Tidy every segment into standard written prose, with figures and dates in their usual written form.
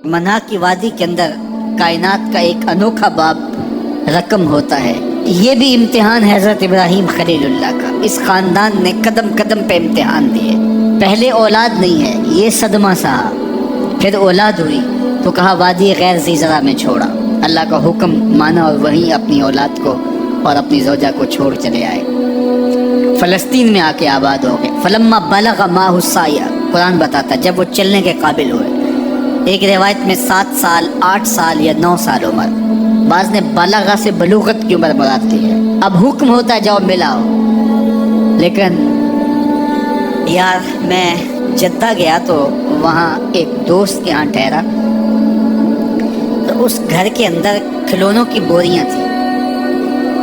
मना की वादी के अंदर कायनात का एक अनोखा बाब रकम होता है। ये भी इम्तिहान है हज़रत इब्राहीम खलीलुल्लाह का। इस ख़ानदान ने कदम कदम पे इम्तिहान दिए। पहले औलाद नहीं है, ये सदमा सहा। फिर औलाद हुई तो कहा वादी गैर ज़ीज़रा में छोड़ा। अल्लाह का हुक्म माना और वहीं अपनी औलाद को और अपनी ज़ौजा को छोड़ चले आए। फ़लस्तीन में आके आबाद हो गए। फलम्मा बलग़ माहु साया, कुरान बताता जब वो चलने के काबिल हुए। एक रिवायत में 7 साल, 8 साल या 9 साल उम्र, बाज़ ने बलगा से बलूगत की उम्र मुराद ली है। अब हुक्म होता है जाओ मिलाओ। लेकिन यार मैं जद्दा गया तो वहाँ एक दोस्त के यहाँ ठहरा, तो उस घर के अंदर खिलौनों की बोरियाँ थी।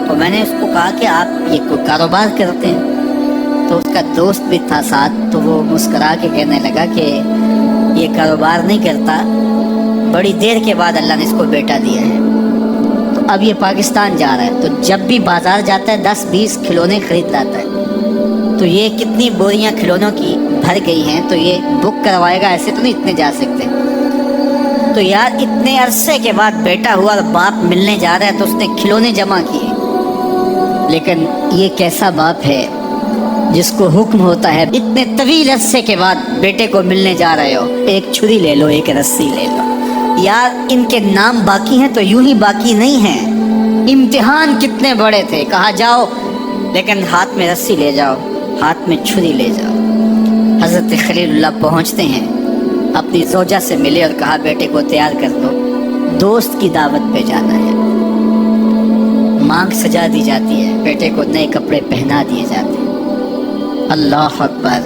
तो मैंने उसको कहा कि आप ये कोई कारोबार करते हैं? तो उसका दोस्त भी था साथ, तो वो मुस्करा के कहने लगा कि ये कारोबार नहीं करता, बड़ी देर के बाद अल्लाह ने इसको बेटा दिया है। तो अब ये पाकिस्तान जा रहा है, तो जब भी बाज़ार जाता है 10-20 खिलौने खरीद लाता है। तो ये कितनी बोरियां खिलौनों की भर गई हैं, तो ये बुक करवाएगा, ऐसे तो नहीं इतने जा सकते। तो यार इतने अरसे के बाद बेटा हुआ और बाप मिलने जा रहा है, तो उसने खिलौने जमा किए। लेकिन ये कैसा बाप है जिसको हुक्म होता है इतने तवील अरसे के बाद बेटे को मिलने जा रहे हो, एक छुरी ले लो, एक रस्सी ले लो। यार इनके नाम बाकी हैं तो यूं ही बाकी नहीं हैं। इम्तिहान कितने बड़े थे। कहा जाओ, लेकिन हाथ में रस्सी ले जाओ, हाथ में छुरी ले जाओ। हज़रत खलीलुल्लाह पहुंचते हैं, अपनी ज़ौजा से मिले और कहा बेटे को तैयार कर दो, दोस्त की दावत पे जाना है। मांग सजा दी जाती है, बेटे को नए कपड़े पहना दिए जाते हैं। अल्लाह अकबर।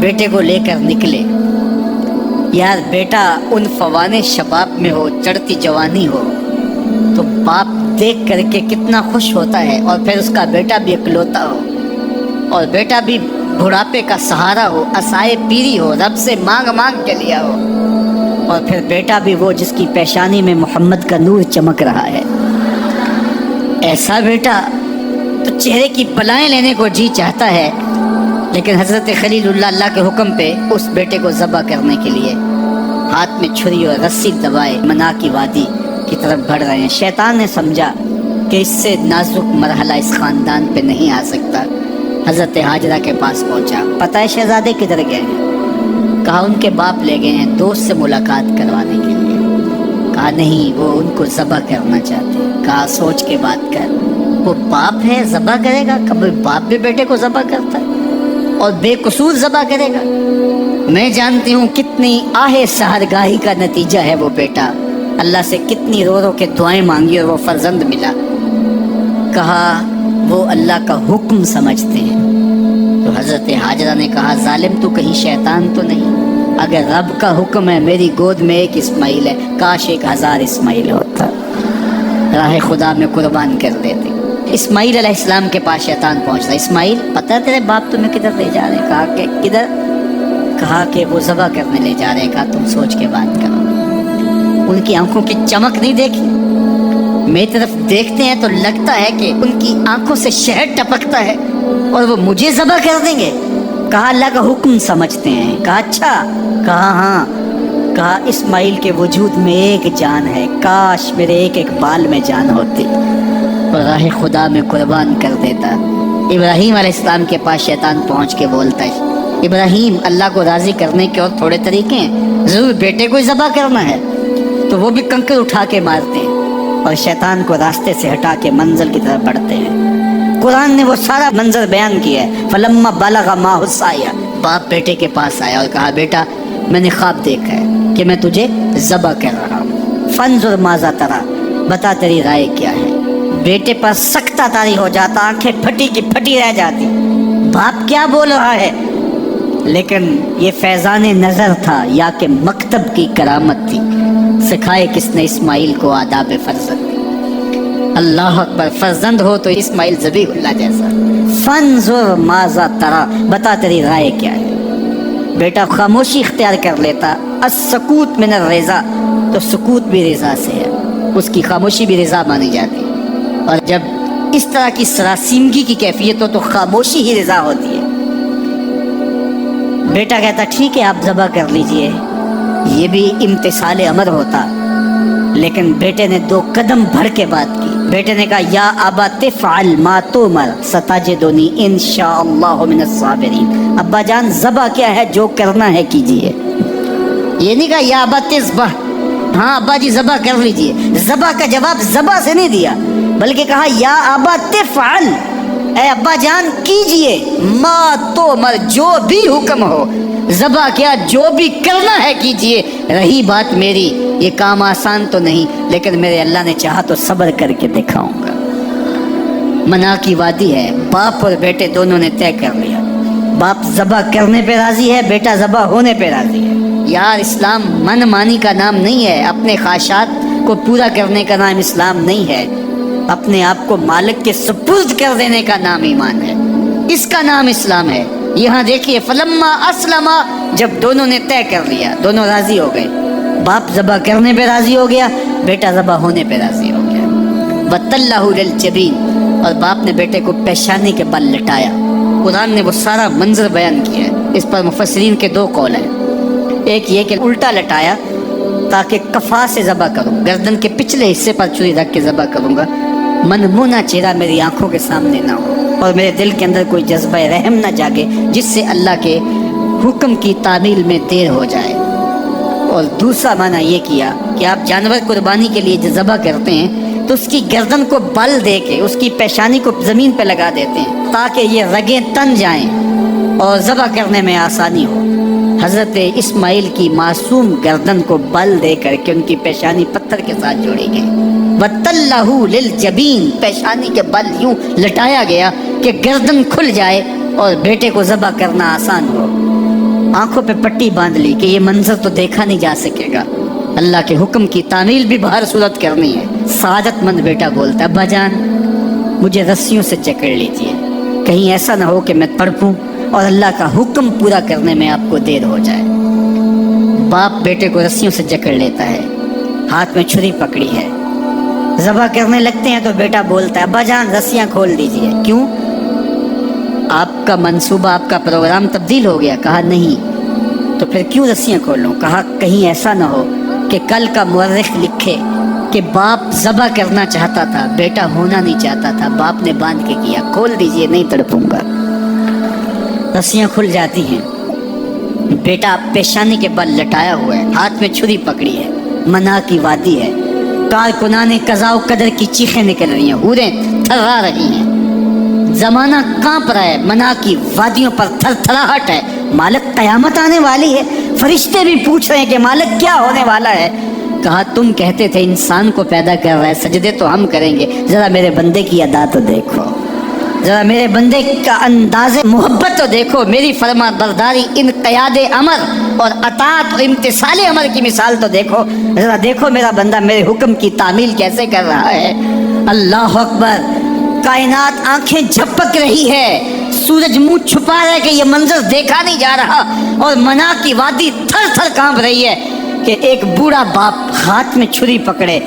बेटे को लेकर निकले। यार बेटा उन फवाने शबाब में हो, चढ़ती जवानी हो, तो बाप देख करके कितना खुश होता है। और फिर उसका बेटा भी इकलौता हो, और बेटा भी बुढ़ापे का सहारा हो, असाए पीरी हो, रब से मांग मांग के लिया हो। और फिर बेटा भी वो जिसकी पेशानी में मोहम्मद का नूर चमक रहा है। ऐसा बेटा तो चेहरे की बलाएं लेने को जी चाहता है। लेकिन हज़रत खलीलुल्लाह अल्लाह के हुक्म पे उस बेटे को ज़बह करने के लिए हाथ में छुरी और रस्सी दबाए मना की वादी की तरफ बढ़ रहे हैं। शैतान ने समझा कि इससे नाजुक मरहला इस ख़ानदान पे नहीं आ सकता। हज़रत हाजरा के पास पहुंचा। पता है शहजादे किधर गए हैं? कहा उनके बाप ले गए हैं दोस्त से मुलाकात करवाने के लिए। कहा नहीं, वो उनको ज़बह करना चाहते हैं। कहा सोच के बात कर, वो बाप है, ज़बह करेगा? कभी बाप भी बेटे को ज़बह करता है और बेकसूर ज़बह करेगा? मैं जानती हूँ कितनी आहे सहरगाही का नतीजा है वो बेटा। अल्लाह से कितनी रो रो के दुआएं मांगी और वो फर्जंद मिला। कहा वो अल्लाह का हुक्म समझते हैं। तो हज़रत हाजरा ने कहा जालिम तू कहीं शैतान तो नहीं? अगर रब का हुक्म है, मेरी गोद में एक इस्माइल है, काश 1000 इस्माइल होता, राह खुदा में कुर्बान कर देते। इस्माइल अलैहिस्सलाम के पास शैतान पहुंच रहा। इस्माइल पता है तेरे बाप तुम्हें किधर ले जा रहे हैं? कहा कि किधर? कहा कि वो ज़बह करने ले जा रहे हैं। कहा तुम सोच के बात करो। उनकी आंखों की चमक नहीं देखी? मेरी तरफ देखते हैं तो लगता है कि उनकी आंखों से शहद टपकता है और वो मुझे ज़बह कर देंगे। कहा अल्लाह का हुक्म समझते हैं। कहा अच्छा? कहा हाँ। कहा इस्माइल के वजूद में एक जान है, काश मेरे एक एक बाल में जान होती और राह खुदा में कुर्बान कर देता। इब्राहीम अलैहिस्सलाम के पास शैतान पहुंच के बोलता है इब्राहीम अल्लाह को राज़ी करने के और थोड़े तरीके हैं, ज़रूर बेटे को ज़बह करना है। तो वो भी कंकर उठा के मारते हैं और शैतान को रास्ते से हटा के मंजिल की तरफ बढ़ते हैं। कुरान ने वो सारा मंजर बयान किया है। फलम्मा बलग़ माहु साया, बाप बेटे के पास आया और कहा बेटा मैंने ख्वाब देखा है कि मैं तुझे ज़बह कर रहा हूँ। फंजुर माज़ा तरा, बता तेरी राय क्या है? बेटे पर सख्ता तारी हो जाता, आंखें फटी की फटी रह जाती। बाप क्या बोल रहा है? लेकिन ये फैज़ान नज़र था या कि मकतब की करामत थी। सिखाए किसने इस्माइल को आदाब फर्जंद। अल्लाह अकबर। फर्जंद हो तो इस्माइल ज़बीहुल्लाह जैसा। फंजुर माज़ा तरा, बता तेरी राय क्या है? बेटा खामोशी इख्तियार कर लेता। अस्सकूत मिन अर्रिज़ा, तो सुकूत भी रिज़ा से है, उसकी खामोशी भी रिज़ा मानी जाती है। और जब इस तरह की सरासीमगी की कैफियत हो तो खामोशी ही रिज़ा होती है। बेटा कहता ठीक है आप ज़बह कर लीजिए। یہ بھی امتثال امر ہوتا، لیکن بیٹے نے 2 قدم بڑھ کے بات کی. بیٹے نے کہا یا ابا تفعل ما تؤمر ستجدنی انشاءاللہ من الصابرین. ابا جان ذبح کیا ہے، جو کرنا ہے کیجئے. یہ نہیں کہا یا ابا تذبح، ہاں ابا جی ذبح کر لیجئے. ذبح کا جواب ذبح سے نہیں دیا، بلکہ کہا یا ابا تفعل، اے ابا جان کیجئے، ما تؤمر جو بھی حکم ہو. ذبح کیا، جو بھی کرنا ہے کیجئے. رہی بات میری، یہ کام آسان تو نہیں، لیکن میرے اللہ نے چاہا تو صبر کر کے دکھاؤں گا. منا کی وادی ہے، باپ اور بیٹے دونوں نے طے کر لیا. باپ ذبح کرنے پہ راضی ہے، بیٹا ذبح ہونے پہ راضی ہے. یار اسلام من مانی کا نام نہیں ہے، اپنے خواہشات کو پورا کرنے کا نام اسلام نہیں ہے. اپنے آپ کو مالک کے سپرد کر دینے کا نام ایمان ہے، اس کا نام اسلام ہے. یہاں دیکھیے فلما اسلما، جب دونوں نے طے کر لیا، دونوں راضی ہو گئے. باپ ذبح کرنے پہ راضی ہو گیا، بیٹا ذبح ہونے پہ راضی ہو گیا. وَتَلَّهُ لِلْجَبِينِ، اور باپ نے بیٹے کو پیشانی کے بل لٹایا. قرآن نے وہ سارا منظر بیان کیا ہے. اس پر مفسرین کے 2 قول ہیں. ایک یہ کہ الٹا لٹایا تاکہ کفا سے ذبح کروں، گردن کے پچھلے حصے پر چھری رکھ کے ذبح کروں گا، منمونہ چہرہ میری آنکھوں کے سامنے نہ ہو، اور میرے دل کے اندر کوئی جذبہ رحم نہ جاگے جس سے اللہ کے حکم کی تعمیل میں دیر ہو جائے. اور دوسرا معنی یہ کیا کہ آپ جانور قربانی کے لیے جو ذبح کرتے ہیں تو اس کی گردن کو بل دے کے اس کی پیشانی کو زمین پہ لگا دیتے ہیں تاکہ یہ رگیں تن جائیں اور ذبح کرنے میں آسانی ہو. حضرت اسماعیل کی معصوم گردن کو بل دے کر کے ان کی پیشانی پتھر کے ساتھ جوڑی گئی. وَتَلَّهُ لِلْجَبِينِ، پیشانی کے بل یوں لٹایا گیا کہ گردن کھل جائے اور بیٹے کو ذبح کرنا آسان ہو. آنکھوں پہ پٹی باندھ لی کہ یہ منظر تو دیکھا نہیں جا سکے گا، اللہ کے حکم کی تعمیل بھی بہر صورت کرنی ہے. سعادت مند بیٹا بولتا ابا جان مجھے رسیوں سے جکڑ لیجیے، کہیں ایسا نہ ہو کہ میں تڑپوں اور اللہ کا حکم پورا کرنے میں آپ کو دیر ہو جائے. باپ بیٹے کو رسیوں سے جکڑ لیتا ہے، ہاتھ میں چھری پکڑی ہے. ذبح کرنے لگتے ہیں تو بیٹا بولتا ہے ابا جان رسیاں کھول دیجیے. کیوں؟ آپ کا منصوبہ، آپ کا پروگرام تبدیل ہو گیا. کہا نہیں. تو پھر کیوں رسیاں کھولوں؟ کہا کہیں ایسا نہ ہو کہ کل کا مورخ لکھے کہ باپ ذبح کرنا چاہتا تھا، بیٹا ہونا نہیں چاہتا تھا، باپ نے باندھ کے کیا. کھول دیجیے، نہیں تڑپوں گا. رسیاں کھل جاتی ہیں. بیٹا پیشانی کے بل لٹایا ہوا ہے، ہاتھ میں چھری پکڑی ہے. منا کی وادی ہے، کارکنان قضاء و قدر کی چیخیں نکل رہی ہیں، حوریں تھرا رہی ہیں، زمانہ کانپ رہا ہے. منا کی وادیوں پر تھر تھراہٹ ہے. مالک قیامت آنے والی ہے. فرشتے بھی پوچھ رہے ہیں کہ مالک کیا ہونے والا ہے. کہا تم کہتے تھے انسان کو پیدا کر رہا ہے، سجدے تو ہم کریں گے، ذرا میرے بندے کی ادا تو دیکھو، ذرا میرے بندے کا انداز محبت تو دیکھو، میری فرما برداری، انقیاد امر اور اطاعت اور امتثال امر کی مثال تو دیکھو. ذرا دیکھو میرا بندہ میرے حکم کی تعمیل کیسے کر رہا ہے. اللہ اکبر. کائنات آنکھیں جھپک رہی ہے، سورج منہ چھپا رہا ہے کہ یہ منظر دیکھا نہیں جا رہا، اور منا کی وادی تھر تھر کانپ رہی ہے کہ ایک بوڑھا باپ ہاتھ میں چھری پکڑے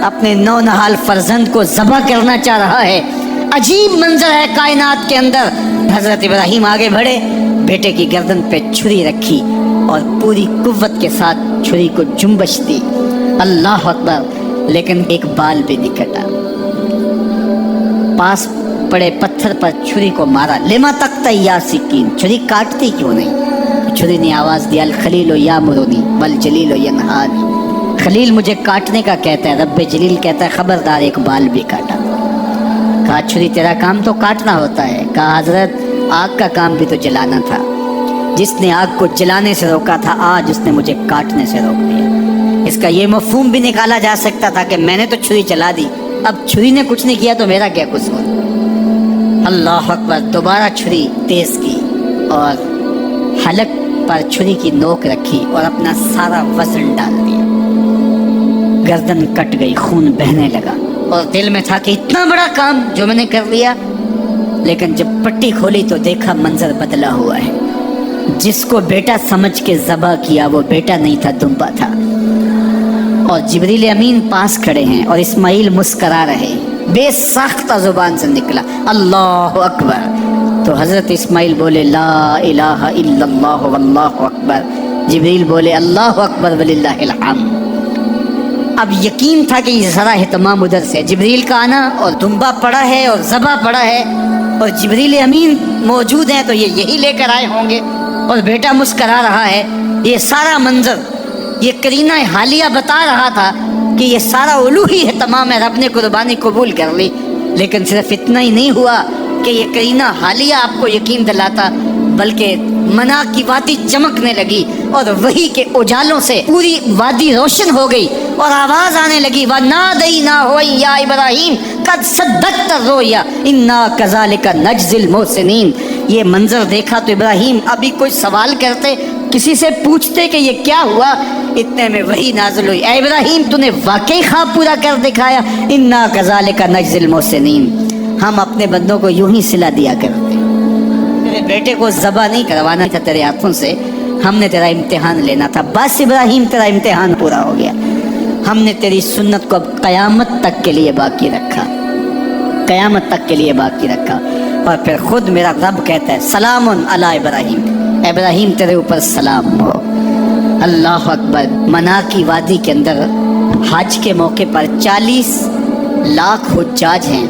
اپنے نونہال فرزند کو ذبح کرنا چاہ رہا ہے. عجیب منظر ہے کائنات کے اندر. حضرت ابراہیم آگے بڑھے، بیٹے کی گردن پہ چھری رکھی اور پوری قوت کے ساتھ چھری کو جنبش دی. اللہ اکبر. لیکن ایک بال بھی نہیں کٹا. پاس پڑے پتھر پر چھری کو مارا. لما تقطع یا سکین، چھری کاٹتی کیوں نہیں؟ چھری نے آواز دیا الخلیل یامرنی والجلیل ینہانی، خلیل مجھے کاٹنے کا کہتا ہے، رب جلیل کہتا ہے خبردار ایک بال بھی کاٹا. کہا چھری تیرا کام تو کاٹنا ہوتا ہے. کہا حضرت آگ کا کام بھی تو جلانا تھا، جس نے آگ کو جلانے سے روکا تھا آج اس نے مجھے کاٹنے سے روک دیا. اس کا یہ مفہوم بھی نکالا جا سکتا تھا کہ میں نے تو چھری چلا دی، اب چھری نے کچھ نہیں کیا تو میرا کیا قصور. اللہ اکبر. دوبارہ چھری تیز کی اور حلق پر چھری کی نوک رکھی اور اپنا سارا وزن ڈال دیا. گردن کٹ گئی، خون بہنے لگا، اور دل میں تھا کہ اتنا بڑا کام جو میں نے کر لیا. لیکن جب پٹی کھولی تو دیکھا منظر بدلا ہوا ہے. جس کو بیٹا سمجھ کے ذبح کیا وہ بیٹا نہیں تھا، دمبا تھا. اور جبریل امین پاس کھڑے ہیں اور اسماعیل مسکرا رہے، بے ساختہ زبان سے نکلا اللہ اکبر. تو حضرت اسماعیل بولے لا الہ الا اللہ واللہ اکبر. जिब्रील बोले अल्लाह अकबर वलिल्लाहिल हम्द। अब यकीन था कि ये सारा एहतमाम उधर से, जिब्रील का आना और दुम्बा पड़ा है और ज़बा पड़ा है और जिब्रील अमीन मौजूद हैं तो ये यही लेकर आए होंगे और बेटा मुस्करा रहा है। ये सारा मंजर, ये करीना हालिया बता रहा था कि ये सारा उलूही एहतमाम है, रब ने कुर्बानी कबूल कर ली। लेकिन सिर्फ इतना ही नहीं हुआ कि ये करीना हालिया आपको यकीन दिलाता, बल्कि मना की वादी चमकने लगी और वही के उजालों से पूरी वादी रोशन हो गई और आवाज आने लगी व नादई ना हो या इब्राहिम कद सद्दक़्त रोया इन्ना कज़ालिका नज्ज़िल मोहसिनीन। ये मंजर देखा तो इब्राहिम अभी कोई सवाल करते, किसी से पूछते कि ये क्या हुआ, इतने में वही नाज़िल हुई, ऐ इब्राहिम तूने वाकई ख्वाब पूरा कर दिखाया, इन्ना कज़ालिका नज्ज़िल मोहसिनीन। हम अपने बंदों को यूं ही सिला दिया करते। तेरे बेटे को ज़बा नहीं करवाना था तेरे हाथों से, हमने तेरा इम्तिहान लेना था। बस इब्राहिम तेरा इम्तिहान पूरा हो गया। हमने तेरी सुन्नत को अब क़यामत तक के लिए बाकी रखा, क़यामत तक के लिए बाकी रखा। और फिर खुद मेरा रब कहता है सलामुन अला इब्राहिम, इब्राहिम तेरे ऊपर सलाम हो। अल्लाह अकबर। मना की वादी के अंदर हज के मौके पर 40 लाख हुज्जाज हैं,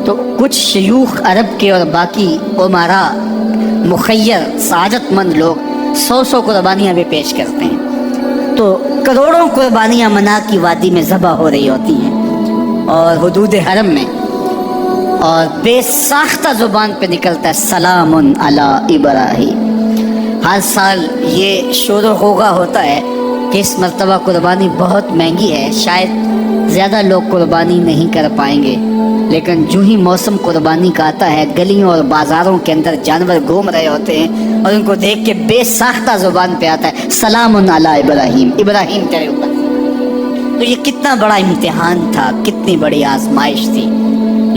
तो कुछ शयूख अरब के और बाकी उमरा मुखय्यर सादतमंद लोग 100 कुर्बानियाँ भी पेश करते हैं। तो करोड़ों कुर्बानियाँ मना की वादी में ज़बह हो रही होती हैं और हुदूद हरम में, और बेसाख्ता ज़ुबान पे निकलता है सलामुन अला इब्राहिम। हर साल ये शोर होगा होता है कि इस मर्तबा कुर्बानी बहुत महंगी है, शायद ज़्यादा लोग कुर्बानी नहीं कर पाएंगे। लेकिन जो ही मौसम कुर्बानी का आता है, गलियों और बाज़ारों के अंदर जानवर घूम रहे होते हैं और उनको देख के बेसाख्ता ज़ुबान पे आता है सलामुन अला इब्राहिम, इब्राहिम तेरे ऊपर। तो ये कितना बड़ा इम्तिहान था, कितनी बड़ी आजमाइश थी,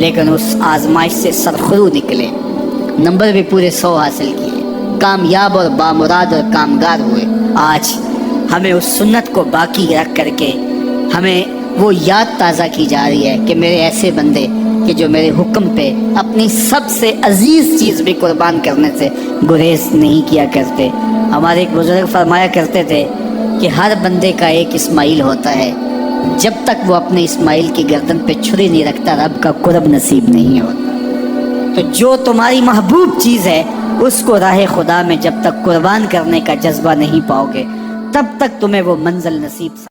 लेकिन उस आजमाइश से सरखरू निकले, नंबर भी पूरे 100 हासिल किए, कामयाब और बामुराद और कामगार हुए। आज हमें उस सुन्नत को बाकी रख करके हमें वो याद ताज़ा की जा रही है कि मेरे ऐसे बंदे कि जो मेरे हुक्म पे अपनी सबसे अजीज़ चीज़ भी कुर्बान करने से गुरेज नहीं किया करते। हमारे एक बुजुर्ग फरमाया करते थे कि हर बंदे का एक इस्माइल होता है, जब तक वो अपने इस्माइल की गर्दन पे छुरी नहीं रखता रब का कुर्ब नसीब नहीं होता। तो जो तुम्हारी महबूब चीज़ है उसको राह खुदा में जब तक कुर्बान करने का जज्बा नहीं पाओगे, तब तक तुम्हें वो मंजिल नसीब